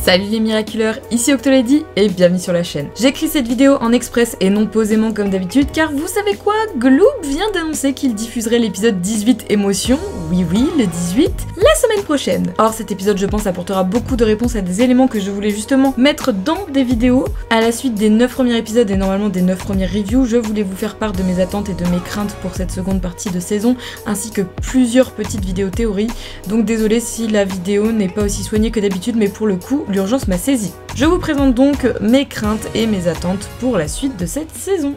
Salut les miraculeurs, ici Octolady et bienvenue sur la chaîne. J'écris cette vidéo en express et non posément comme d'habitude car vous savez quoi, Gloob vient d'annoncer qu'il diffuserait l'épisode 18 Émotion, oui le 18, la semaine prochaine. Or cet épisode je pense apportera beaucoup de réponses à des éléments que je voulais justement mettre dans des vidéos. À la suite des 9 premiers épisodes et normalement des 9 premières reviews, je voulais vous faire part de mes attentes et de mes craintes pour cette seconde partie de saison, ainsi que plusieurs petites vidéos théories. Donc désolé si la vidéo n'est pas aussi soignée que d'habitude, mais pour le coup, l'urgence m'a saisi. Je vous présente donc mes craintes et mes attentes pour la suite de cette saison.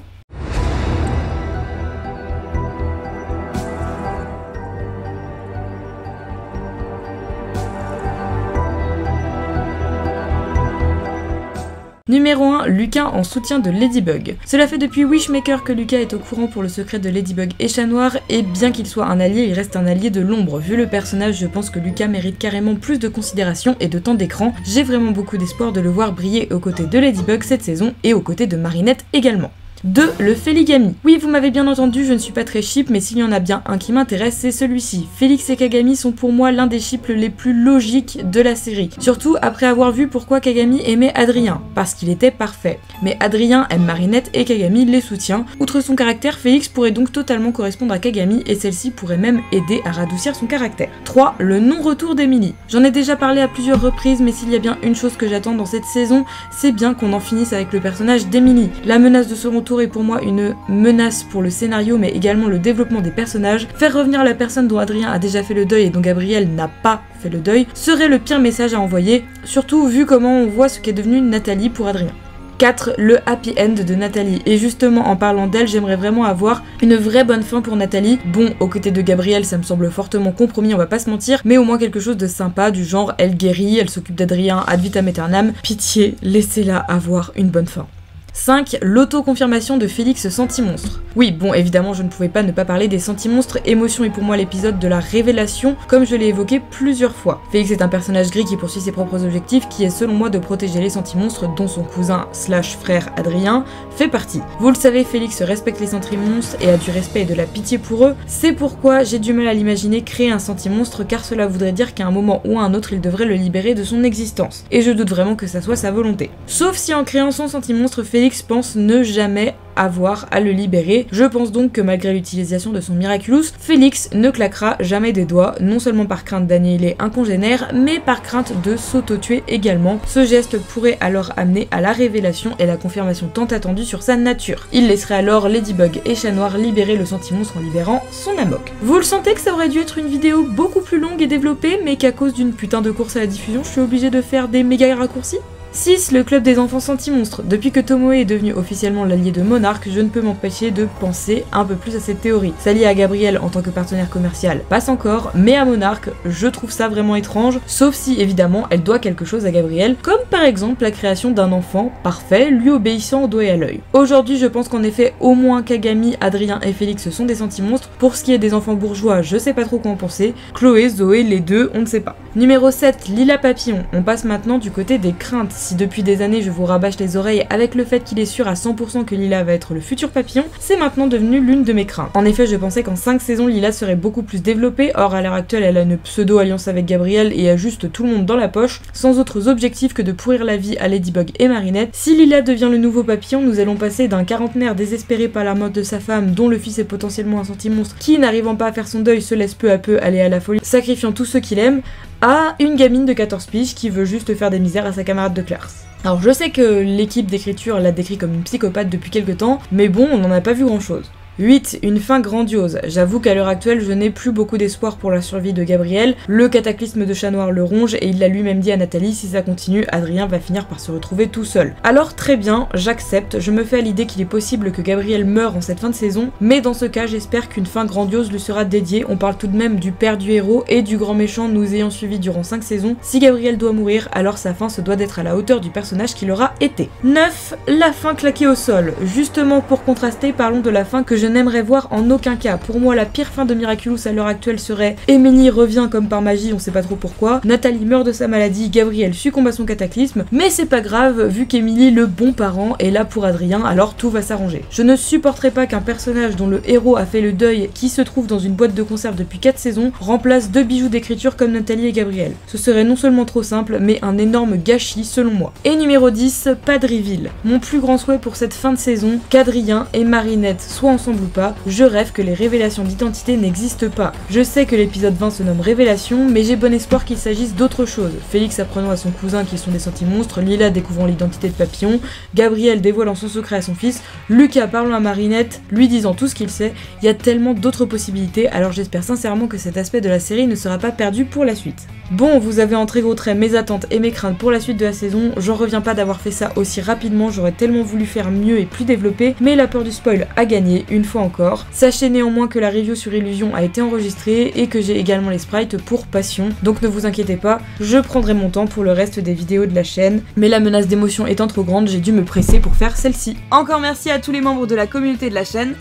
Numéro 1, Lucas en soutien de Ladybug. Cela fait depuis Wishmaker que Lucas est au courant pour le secret de Ladybug et Chat Noir, et bien qu'il soit un allié, il reste un allié de l'ombre. Vu le personnage, je pense que Lucas mérite carrément plus de considération et de temps d'écran. J'ai vraiment beaucoup d'espoir de le voir briller aux côtés de Ladybug cette saison et aux côtés de Marinette également. 2. Le Féligami. Oui, vous m'avez bien entendu, je ne suis pas très ship, mais s'il y en a bien un qui m'intéresse, c'est celui-ci. Félix et Kagami sont pour moi l'un des ships les plus logiques de la série. Surtout après avoir vu pourquoi Kagami aimait Adrien, parce qu'il était parfait. Mais Adrien aime Marinette et Kagami les soutient. Outre son caractère, Félix pourrait donc totalement correspondre à Kagami et celle-ci pourrait même aider à radoucir son caractère. 3. Le non-retour d'Emily. J'en ai déjà parlé à plusieurs reprises, mais s'il y a bien une chose que j'attends dans cette saison, c'est bien qu'on en finisse avec le personnage d'Emily. La menace de son retour est pour moi une menace pour le scénario mais également le développement des personnages. Faire revenir la personne dont Adrien a déjà fait le deuil et dont Gabriel n'a pas fait le deuil serait le pire message à envoyer, surtout vu comment on voit ce qu'est devenu Nathalie pour Adrien. 4. Le happy end de Nathalie. Et justement, en parlant d'elle, j'aimerais vraiment avoir une vraie bonne fin pour Nathalie. Bon, aux côtés de Gabriel, ça me semble fortement compromis, on va pas se mentir, mais au moins quelque chose de sympa, du genre elle guérit, elle s'occupe d'Adrien ad vitam aeternam. Pitié, laissez-la avoir une bonne fin. 5. L'auto-confirmation de Félix Sentimonstre. Oui, bon, évidemment, je ne pouvais pas ne pas parler des Sentimonstres. Émotion est pour moi l'épisode de la révélation, comme je l'ai évoqué plusieurs fois. Félix est un personnage gris qui poursuit ses propres objectifs, qui est selon moi de protéger les Sentimonstres, dont son cousin slash frère Adrien fait partie. Vous le savez, Félix respecte les Sentimonstres et a du respect et de la pitié pour eux. C'est pourquoi j'ai du mal à l'imaginer créer un Sentimonstre, car cela voudrait dire qu'à un moment ou à un autre, il devrait le libérer de son existence. Et je doute vraiment que ça soit sa volonté. Sauf si en créant son Sentimonstre, Félix pense ne jamais avoir à le libérer. Je pense donc que malgré l'utilisation de son Miraculous, Félix ne claquera jamais des doigts, non seulement par crainte d'annihiler un congénère, mais par crainte de s'auto-tuer également. Ce geste pourrait alors amener à la révélation et la confirmation tant attendue sur sa nature. Il laisserait alors Ladybug et Chat Noir libérer le Sentimonstre en libérant son Amok. Vous le sentez que ça aurait dû être une vidéo beaucoup plus longue et développée, mais qu'à cause d'une putain de course à la diffusion, je suis obligée de faire des méga raccourcis? 6. Le club des enfants Sentimonstres. Depuis que Tomoe est devenu officiellement l'allié de Monarch, je ne peux m'empêcher de penser un peu plus à cette théorie. S'allier à Gabriel en tant que partenaire commercial passe encore, mais à Monarch, je trouve ça vraiment étrange, sauf si évidemment elle doit quelque chose à Gabriel, comme par exemple la création d'un enfant parfait, lui obéissant au doigt et à l'œil. Aujourd'hui, je pense qu'en effet, au moins Kagami, Adrien et Félix sont des Sentimonstres. Pour ce qui est des enfants bourgeois, je sais pas trop quoi en penser. Chloé, Zoé, les deux, on ne sait pas. Numéro 7. Lila Papillon. On passe maintenant du côté des craintes. Si depuis des années je vous rabâche les oreilles avec le fait qu'il est sûr à 100% que Lila va être le futur papillon, c'est maintenant devenu l'une de mes craintes. En effet, je pensais qu'en 5 saisons Lila serait beaucoup plus développée, or à l'heure actuelle elle a une pseudo-alliance avec Gabriel et a juste tout le monde dans la poche, sans autres objectifs que de pourrir la vie à Ladybug et Marinette. Si Lila devient le nouveau papillon, nous allons passer d'un quarantenaire désespéré par la mort de sa femme, dont le fils est potentiellement un sentimonstre, qui n'arrivant pas à faire son deuil se laisse peu à peu aller à la folie, sacrifiant tous ceux qu'il aime, à une gamine de 14 piges qui veut juste faire des misères à sa camarade de classe. Alors je sais que l'équipe d'écriture l'a décrit comme une psychopathe depuis quelques temps, mais bon, on n'en a pas vu grand chose. 8. Une fin grandiose. J'avoue qu'à l'heure actuelle, je n'ai plus beaucoup d'espoir pour la survie de Gabriel. Le cataclysme de Chat Noir le ronge et il l'a lui-même dit à Nathalie, si ça continue, Adrien va finir par se retrouver tout seul. Alors très bien, j'accepte, je me fais à l'idée qu'il est possible que Gabriel meure en cette fin de saison, mais dans ce cas, j'espère qu'une fin grandiose lui sera dédiée. On parle tout de même du père du héros et du grand méchant nous ayant suivis durant 5 saisons. Si Gabriel doit mourir, alors sa fin se doit d'être à la hauteur du personnage qu'il aura été. 9. La fin claquée au sol. Justement pour contraster, parlons de la fin que je n'aimerais voir en aucun cas. Pour moi, la pire fin de Miraculous à l'heure actuelle serait Emily revient comme par magie, on sait pas trop pourquoi, Nathalie meurt de sa maladie, Gabriel succombe à son cataclysme, mais c'est pas grave vu qu'Emily, le bon parent, est là pour Adrien, alors tout va s'arranger. Je ne supporterai pas qu'un personnage dont le héros a fait le deuil, qui se trouve dans une boîte de conserve depuis 4 saisons, remplace 2 bijoux d'écriture comme Nathalie et Gabriel. Ce serait non seulement trop simple, mais un énorme gâchis selon moi. Et numéro 10, Padriville. Mon plus grand souhait pour cette fin de saison, qu'Adrien et Marinette soient ensemble ou pas, je rêve que les révélations d'identité n'existent pas. Je sais que l'épisode 20 se nomme Révélation, mais j'ai bon espoir qu'il s'agisse d'autre chose. Félix apprenant à son cousin qu'ils sont des sentimonstres, Lila découvrant l'identité de Papillon, Gabriel dévoilant son secret à son fils, Lucas parlant à Marinette, lui disant tout ce qu'il sait, il y a tellement d'autres possibilités, alors j'espère sincèrement que cet aspect de la série ne sera pas perdu pour la suite. Bon, vous avez en très gros traits mes attentes et mes craintes pour la suite de la saison, j'en reviens pas d'avoir fait ça aussi rapidement, j'aurais tellement voulu faire mieux et plus développé, mais la peur du spoil a gagné, une fois encore. Sachez néanmoins que la review sur Illusion a été enregistrée et que j'ai également les sprites pour Passion, donc ne vous inquiétez pas, je prendrai mon temps pour le reste des vidéos de la chaîne, mais la menace d'émotion étant trop grande, j'ai dû me presser pour faire celle-ci. Encore merci à tous les membres de la communauté de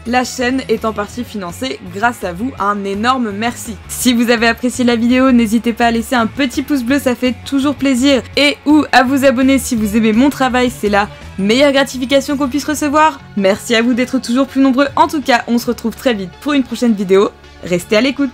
la chaîne est en partie financée grâce à vous, un énorme merci. Si vous avez apprécié la vidéo, n'hésitez pas à laisser un petit pouce bleu, ça fait toujours plaisir, et ou à vous abonner si vous aimez mon travail, c'est la meilleure gratification qu'on puisse recevoir. Merci à vous d'être toujours plus nombreux, en tout cas on se retrouve très vite pour une prochaine vidéo, restez à l'écoute.